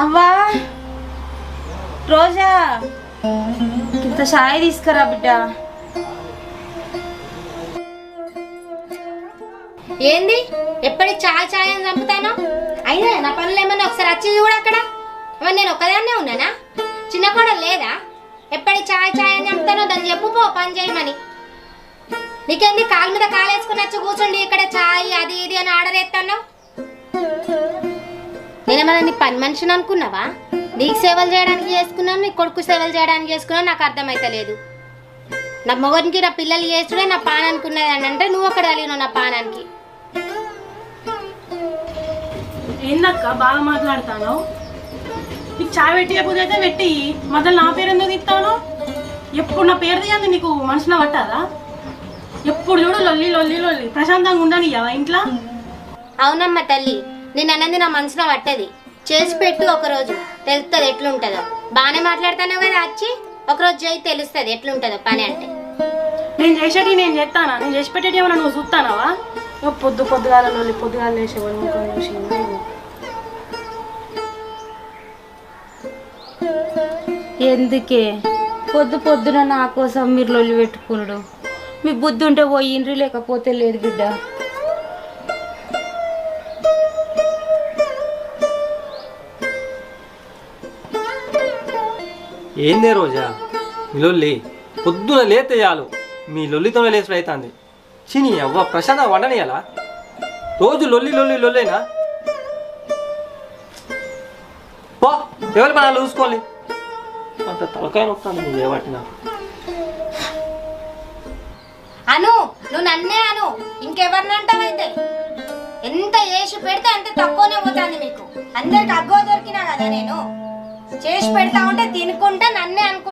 అవ్వా రోజా ఇంత చాయ్ తీసుకురా బిడ్డ. ఏంది ఎప్పటి చాయ్ చాయ్ అని చంపుతాను? అయినా నా పనులు ఏమన్నా ఒకసారి వచ్చి చూడు అక్కడ. ఏమన్నా నేను ఒక్కదాన్నే ఉన్నానా? చిన్న కూడా లేదా? ఎప్పటి చాయ్ చాయ్ అని చంపుతానో దాన్ని చెప్పు పో పని చేయమని. నీకేంది కాలు మీద కాలేసుకుని వచ్చి కూర్చోండి ఇక్కడ చాయ్ అది ఇది అని ఆర్డర్ ఎత్తాను. నేనేమన్నా నీ పని మనిషిని అనుకున్నావా? నీకు సేవలు చేయడానికి చేసుకున్నాను, నీ కొడుకు సేవలు చేయడానికి చేసుకున్నాను. నాకు అర్థమైతలేదు. నా మొగనికి నా పిల్లలు చేసుడే నా పానానికి ఉన్నది అని అంటే నువ్వు అక్కడ కలిగినావు నా పానానికి. ఏందక్క బాగా మాట్లాడతాను? నీకు చాయ్ పెట్టిపోతే అయితే పెట్టి మొదలు నా పేరు ఎందుకు తిస్తాను? ఎప్పుడు నా పేరు తీయండి నీకు మనసున పట్టారా? ఎప్పుడు చూడు లొల్లి లొల్లి లొల్లి. ప్రశాంతంగా ఉండనియ్యవా ఇంట్లో? అవునమ్మా తల్లి, నేను అన్నది నా మనసులో పట్టది. చేసి పెట్టు ఒకరోజు తెలుస్తుంది ఎట్లుంటుందో. బాగానే మాట్లాడతాను కదా వచ్చి ఒకరోజు చేయి తెలుస్తుంది ఎట్లుంటుందో పని అంటే. నేను చేసేటి నేను చేస్తానా? నేను చేసి పెట్టేటి ఏమన్నా నువ్వు చూస్తానావా? పొద్దుగాల లొల్లి పొద్దుగాల వేసేవాడు చూసి ఎందుకే పొద్దున నా కోసం మీరు లొల్లి పెట్టుకున్నాడు? మీ బుద్ధి ఉంటే పోయిండ్రి, లేకపోతే లేదు బిడ్డ. ఏందే రోజా మీ లొల్లి? పొద్దున లేతే చాలు మీ లొల్లితోనే లేచుడు అవుతుంది. చిని అవ్వ ప్రశాంత వండనియాలా? రోజు లొల్లి లొల్లి లొల్లేనా? పో ఎవరి పని చూసుకోవాలి. అంత తలకాయ నొస్తాను నువ్వు ఏవాటినా. అను నువ్వు నన్నే అను, ఇంకెవరినంటావైతే. ఎంత చేసి పెడితే అంత తక్కువనే పోతుంది మీకు. అందరికి అగ్గో దొరికినా కదా నేను. చేసి పెడతా ఉంటే తినుకుంటా నన్నే అనుకుంటా.